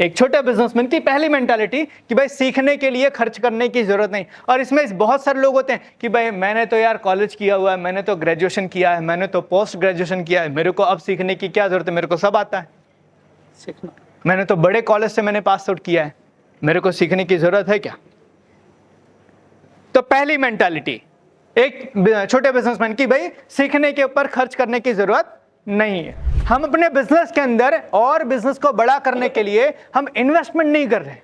एक छोटे बिजनेसमैन की पहली मेंटालिटी कि भाई सीखने के लिए खर्च करने की जरूरत नहीं। और इसमें बहुत सारे लोग होते हैं कि भाई मैंने तो यार कॉलेज किया हुआ है, मैंने तो ग्रेजुएशन किया है, मैंने तो पोस्ट ग्रेजुएशन किया है, मेरे को अब सीखने की क्या जरूरत है, मेरे को सब आता है सीखना। मैंने तो बड़े कॉलेज से मैंने पास आउट किया है, मेरे को सीखने की जरूरत है क्या। तो पहली मेंटालिटी एक छोटे बिजनेसमैन की, भाई सीखने के ऊपर खर्च करने की जरूरत नहीं है। हम अपने बिजनेस के अंदर और बिजनेस को बड़ा करने के लिए हम इन्वेस्टमेंट नहीं कर रहे।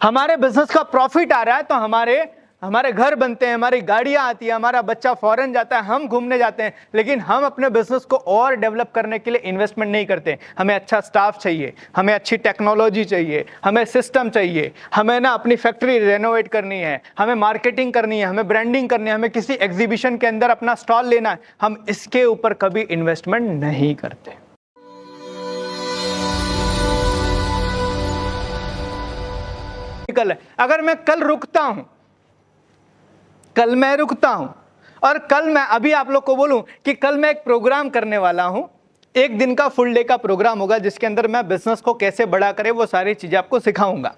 हमारे बिजनेस का प्रॉफिट आ रहा है तो हमारे घर बनते हैं, हमारी गाड़ियां आती है, हमारा बच्चा फॉरेन जाता है, हम घूमने जाते हैं, लेकिन हम अपने बिजनेस को और डेवलप करने के लिए इन्वेस्टमेंट नहीं करते। हमें अच्छा स्टाफ चाहिए, हमें अच्छी टेक्नोलॉजी चाहिए, हमें सिस्टम चाहिए, हमें ना अपनी फैक्ट्री रेनोवेट करनी है, हमें मार्केटिंग करनी है, हमें ब्रांडिंग करनी है, हमें किसी एग्जीबिशन के अंदर अपना स्टॉल लेना है। हम इसके ऊपर कभी इन्वेस्टमेंट नहीं करते। अगर मैं कल रुकता हूं, कल मैं रुकता हूं और कल मैं अभी आप लोग को बोलूं कि कल मैं एक प्रोग्राम करने वाला हूं, एक दिन का फुल डे का प्रोग्राम होगा जिसके अंदर मैं बिजनेस को कैसे बड़ा करें वो सारी चीजें आपको सिखाऊंगा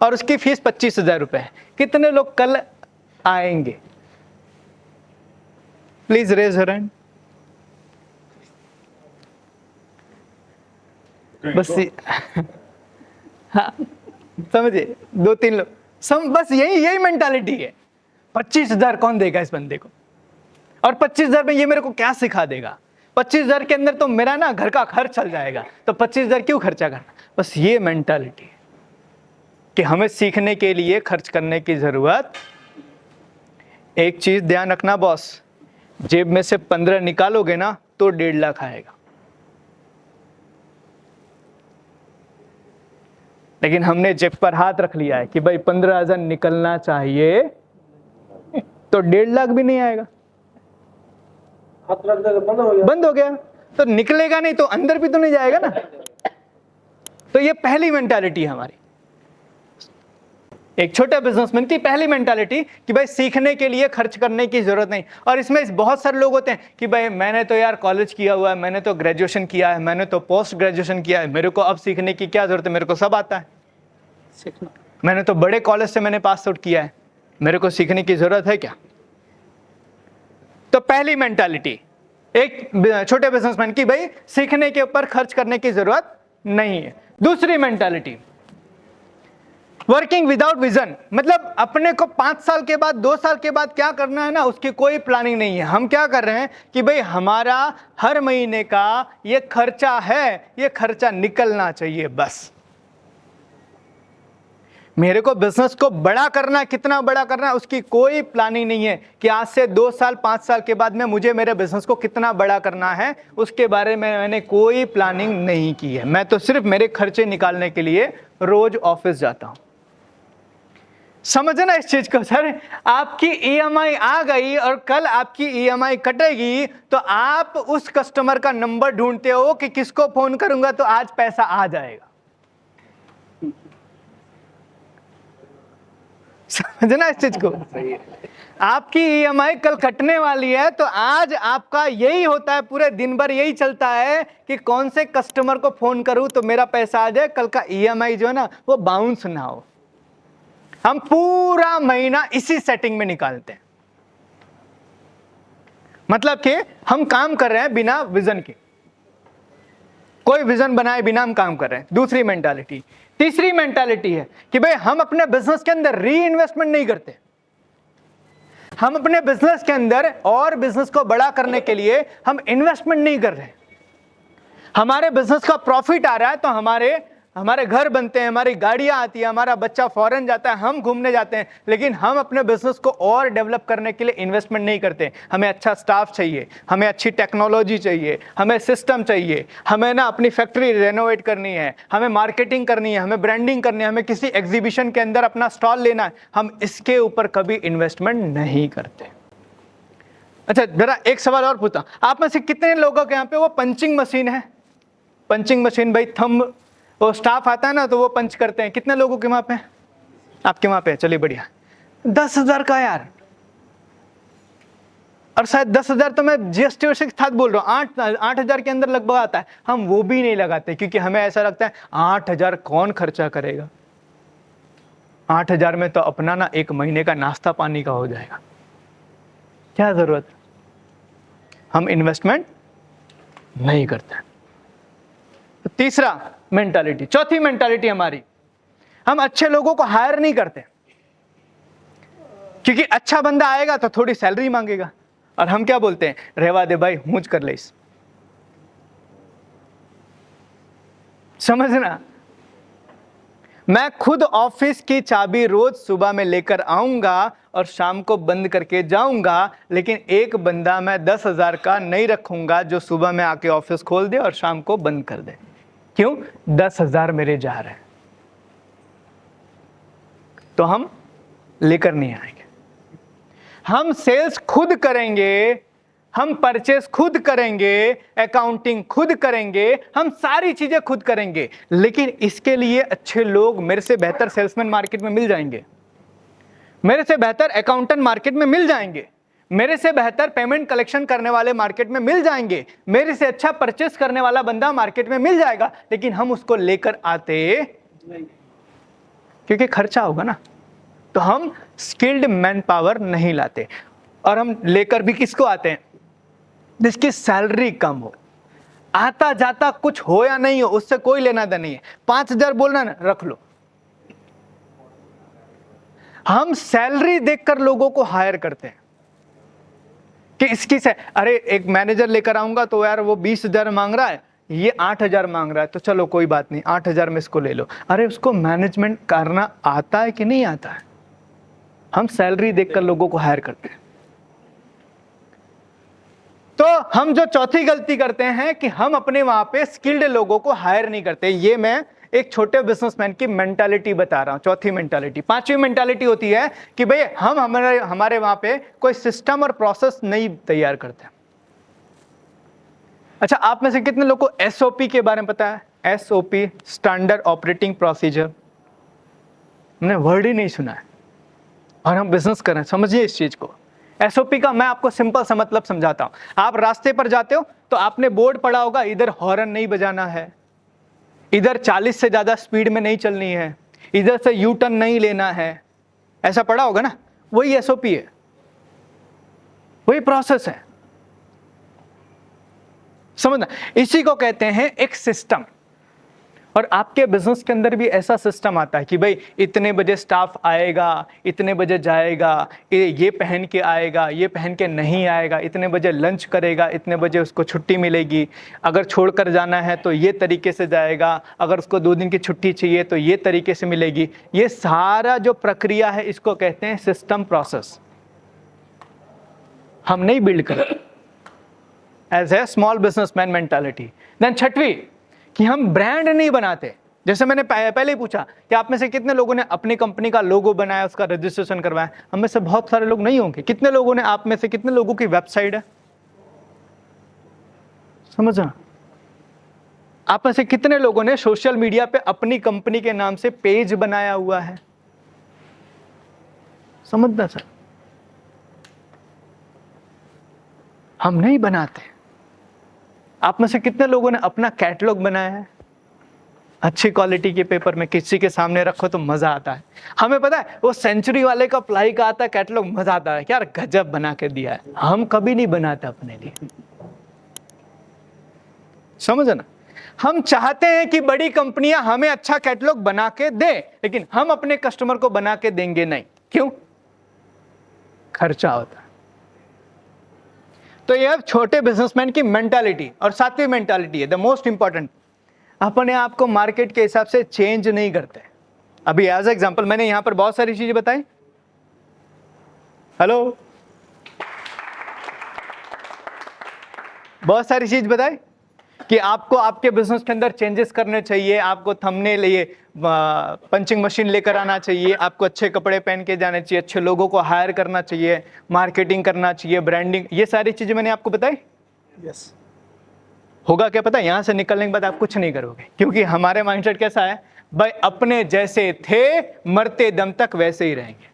और उसकी फीस 25,000 रुपए है। कितने लोग कल आएंगे? Please raise your hand. बस हाँ समझे, 2-3 लोग बस यही मेंटालिटी है। 25,000 कौन देगा इस बंदे को, और 25,000 में ये मेरे को क्या सिखा देगा? 25,000 के अंदर तो मेरा ना घर का खर्च चल जाएगा, तो 25,000 क्यों खर्चा करना। बस ये मेंटालिटी है कि हमें सीखने के लिए खर्च करने की जरूरत। एक चीज ध्यान रखना बॉस, जेब में से 15 निकालोगे ना तो 1.5 लाख आएगा, लेकिन हमने जेब पर हाथ रख लिया है कि भाई 15,000 निकलना चाहिए, तो 1.5 लाख भी नहीं आएगा। हाथ रख देगा बंद हो गया, तो निकलेगा नहीं तो अंदर भी तो नहीं जाएगा ना। तो ये पहली मेंटालिटी है हमारी, एक छोटे बिजनेसमैन की पहली मेंटालिटी कि भाई सीखने के लिए खर्च करने की जरूरत नहीं। और इसमें बहुत सारे लोग होते हैं कि भाई मैंने तो यार कॉलेज किया हुआ है, मैंने तो ग्रेजुएशन किया है, मैंने तो पोस्ट ग्रेजुएशन किया है, मेरे को अब सीखने की क्या जरूरत है, मेरे को सब आता है सीखना। मैंने तो बड़े कॉलेज से मैंने पास आउट किया है, मेरे को सीखने की जरूरत है क्या। तो पहली मेंटालिटी एक छोटे बिजनेसमैन की, भाई सीखने के ऊपर खर्च करने की जरूरत नहीं है। दूसरी मेंटालिटी वर्किंग विदाउट विजन, मतलब अपने को 5 साल के बाद 2 साल के बाद क्या करना है ना उसकी कोई प्लानिंग नहीं है। हम क्या कर रहे हैं कि भाई हमारा हर महीने का ये खर्चा है, ये खर्चा निकलना चाहिए बस। मेरे को बिजनेस को बड़ा करना है, कितना बड़ा करना है उसकी कोई प्लानिंग नहीं है कि आज से 2 साल 5 साल के बाद में मुझे मेरे बिजनेस को कितना बड़ा करना है, उसके बारे में मैंने कोई प्लानिंग नहीं की है। मैं तो सिर्फ मेरे खर्चे निकालने के लिए रोज ऑफिस जाता हूं। समझना इस चीज को सर, आपकी ईएमआई आ गई और कल आपकी ईएमआई कटेगी तो आप उस कस्टमर का नंबर ढूंढते हो कि किसको फोन करूंगा तो आज पैसा आ जाएगा। समझना इस चीज को, आपकी ईएमआई कल कटने वाली है तो आज आपका यही होता है, पूरे दिन भर यही चलता है कि कौन से कस्टमर को फोन करूं तो मेरा पैसा आ जाए, कल का ईएमआई जो है ना वो बाउंस ना हो। हम पूरा महीना इसी सेटिंग में निकालते हैं, मतलब कि हम काम कर रहे हैं बिना विजन के, कोई विजन बनाए बिना हम काम कर रहे हैं। दूसरी मेंटालिटी। तीसरी मेंटालिटी है कि भाई हम अपने बिजनेस के अंदर री इन्वेस्टमेंट नहीं करते। हम अपने बिजनेस के अंदर और बिजनेस को बड़ा करने के लिए हम इन्वेस्टमेंट नहीं कर रहे। हमारे बिजनेस का प्रॉफिट आ रहा है तो हमारे घर बनते हैं, हमारी गाड़ियां आती है, हमारा बच्चा फॉरेन जाता है, हम घूमने जाते हैं, लेकिन हम अपने बिजनेस को और डेवलप करने के लिए इन्वेस्टमेंट नहीं करते। हमें अच्छा स्टाफ चाहिए, हमें अच्छी टेक्नोलॉजी चाहिए, हमें सिस्टम चाहिए, हमें ना अपनी फैक्ट्री रेनोवेट करनी है, हमें मार्केटिंग करनी है, हमें ब्रांडिंग करनी है, हमें किसी एग्जीबिशन के अंदर अपना स्टॉल लेना है। हम इसके ऊपर कभी इन्वेस्टमेंट नहीं करते। अच्छा जरा एक सवाल और पूछता, आप में से कितने लोगों के यहाँ पे वो पंचिंग मशीन है? पंचिंग मशीन भाई थंब, वो स्टाफ आता है ना तो वो पंच करते हैं। कितने लोगों के वहां पे? आपके वहां पे? चलिए बढ़िया। 10,000 का यार, और शायद 10,000 तो मैं जीएसटी के साथ बोल रहा हूँ, 8,000 के अंदर लगभग आता है, हम वो भी नहीं लगाते क्योंकि हमें ऐसा लगता है 8,000 कौन खर्चा करेगा, 8,000 में तो अपना ना एक महीने का नाश्ता पानी का हो जाएगा, क्या जरूरत। हम इन्वेस्टमेंट नहीं करते। तो तीसरा मेंटालिटी, चौथी मेंटालिटी हमारी, हम अच्छे लोगों को हायर नहीं करते क्योंकि अच्छा बंदा आएगा तो थोड़ी सैलरी मांगेगा, और हम क्या बोलते हैं, रहवा दे भाई, मूंछ कर ले इस। समझना, मैं खुद ऑफिस की चाबी रोज सुबह में लेकर आऊंगा और शाम को बंद करके जाऊंगा, लेकिन एक बंदा मैं 10,000 का नहीं रखूंगा जो सुबह में आके ऑफिस खोल दे और शाम को बंद कर दे। क्यों? 10,000 मेरे जा रहे हैं, तो हम लेकर नहीं आएंगे। हम सेल्स खुद करेंगे, हम परचेस खुद करेंगे, अकाउंटिंग खुद करेंगे, हम सारी चीजें खुद करेंगे, लेकिन इसके लिए अच्छे लोग, मेरे से बेहतर सेल्समैन मार्केट में मिल जाएंगे, मेरे से बेहतर अकाउंटेंट मार्केट में मिल जाएंगे, मेरे से बेहतर पेमेंट कलेक्शन करने वाले मार्केट में मिल जाएंगे, मेरे से अच्छा परचेस करने वाला बंदा मार्केट में मिल जाएगा, लेकिन हम उसको लेकर आते क्योंकि खर्चा होगा ना, तो हम स्किल्ड मैन पावर नहीं लाते। और हम लेकर भी किसको आते हैं? जिसकी सैलरी कम हो, आता जाता कुछ हो या नहीं हो, उससे कोई लेना देना नहीं है। 5,000 बोलना ना, रख लो। हम सैलरी देखकर लोगों को हायर करते हैं कि इसकी से, अरे एक मैनेजर लेकर आऊंगा तो यार वो 20,000 मांग रहा है, ये 8,000 मांग रहा है, तो चलो कोई बात नहीं, 8,000 में इसको ले लो। अरे उसको मैनेजमेंट करना आता है कि नहीं आता है? हम सैलरी देखकर लोगों को हायर करते हैं। तो हम जो चौथी गलती करते हैं कि हम अपने वहां पे स्किल्ड लोगों को हायर नहीं करते। ये मैं एक छोटे बिजनेसमैन की मेंटालिटी बता रहा हूं, चौथी मेंटालिटी। पांचवी मेंटालिटी होती है कि भाई हम हमारे वहां पे कोई सिस्टम और प्रोसेस नहीं तैयार करते। अच्छा, आप में से कितने लोगों को एसओपी के बारे में पता है? एसओपी, स्टैंडर्ड ऑपरेटिंग प्रोसीजर, हमने वर्ड ही नहीं सुना है और हम बिजनेस कर रहे हैं। समझिए इस चीज को। एसओपी का मैं आपको सिंपल सा मतलब समझाता हूं। आप रास्ते पर जाते हो तो आपने बोर्ड पढ़ा होगा, इधर हॉर्न नहीं बजाना है, इधर 40 से ज्यादा स्पीड में नहीं चलनी है, इधर से यू टर्न नहीं लेना है, ऐसा पढ़ा होगा ना। वही एसओपी है, वही प्रोसेस है। समझना, इसी को कहते हैं एक सिस्टम। और आपके बिजनेस के अंदर भी ऐसा सिस्टम आता है कि भाई इतने बजे स्टाफ आएगा, इतने बजे जाएगा, ये पहन के आएगा, ये पहन के नहीं आएगा, इतने बजे लंच करेगा, इतने बजे उसको छुट्टी मिलेगी, अगर छोड़कर जाना है तो ये तरीके से जाएगा, अगर उसको 2 दिन की छुट्टी चाहिए तो ये तरीके से मिलेगी। ये सारा जो प्रक्रिया है इसको कहते हैं सिस्टम प्रोसेस। हम नहीं बिल्ड करते as a small businessman mentality. Then छठवीं कि हम ब्रांड नहीं बनाते। जैसे मैंने पहले ही पूछा कि आप में से कितने लोगों ने अपनी कंपनी का लोगो बनाया, उसका रजिस्ट्रेशन करवाया? हम में से बहुत सारे लोग नहीं होंगे। कितने लोगों ने, आप में से कितने लोगों की वेबसाइट है? समझना, आप में से कितने लोगों ने सोशल मीडिया पे अपनी कंपनी के नाम से पेज बनाया हुआ है? समझना सर, हम नहीं बनाते। आप में से कितने लोगों ने अपना कैटलॉग बनाया है? अच्छी क्वालिटी के पेपर में किसी के सामने रखो तो मजा आता है। हमें पता है वो सेंचुरी वाले का प्लाई का आता है कैटलॉग, मजा आता है, यार गजब बना के दिया है। हम कभी नहीं बनाते अपने लिए। समझ ना, हम चाहते हैं कि बड़ी कंपनियां हमें अच्छा कैटलॉग बना के दे, लेकिन हम अपने कस्टमर को बना के देंगे नहीं। क्यों? खर्चा होता है। तो यह छोटे बिजनेसमैन की मेंटालिटी। और सातवीं मेंटालिटी है द मोस्ट इंपॉर्टेंट, अपने आप को मार्केट के हिसाब से चेंज नहीं करते। अभी एज एग्जांपल मैंने यहां पर बहुत सारी चीजें बताई। हेलो, बहुत सारी चीज बताई कि आपको आपके बिजनेस के अंदर चेंजेस करने चाहिए, आपको थंबनेल, ये पंचिंग मशीन लेकर आना चाहिए, आपको अच्छे कपड़े पहन के जाने चाहिए, अच्छे लोगों को हायर करना चाहिए, मार्केटिंग करना चाहिए, ब्रांडिंग, ये सारी चीजें मैंने आपको बताई। यस। होगा क्या पता है? यहां से निकलने के बाद आप कुछ नहीं करोगे, क्योंकि हमारे माइंडसेट कैसा है भाई, अपने जैसे थे मरते दम तक वैसे ही रहेंगे।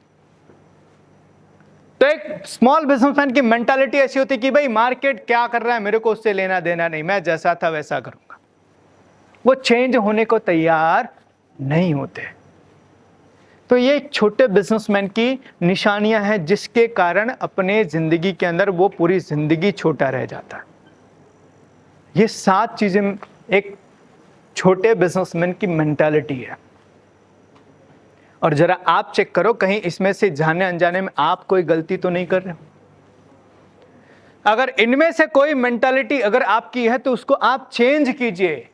तो एक स्मॉल बिजनेसमैन की मेंटालिटी ऐसी होती है कि भाई मार्केट क्या कर रहा है मेरे को उससे लेना देना नहीं, मैं जैसा था वैसा करूंगा। वो चेंज होने को तैयार नहीं होते। तो ये छोटे बिजनेसमैन की निशानियां हैं जिसके कारण अपने जिंदगी के अंदर वो पूरी जिंदगी छोटा रह जाता है। ये 7 चीजें एक छोटे बिजनेसमैन की मेंटालिटी है। और जरा आप चेक करो कहीं इसमें से जाने अनजाने में आप कोई गलती तो नहीं कर रहे। अगर इनमें से कोई मेंटालिटी अगर आपकी है तो उसको आप चेंज कीजिए।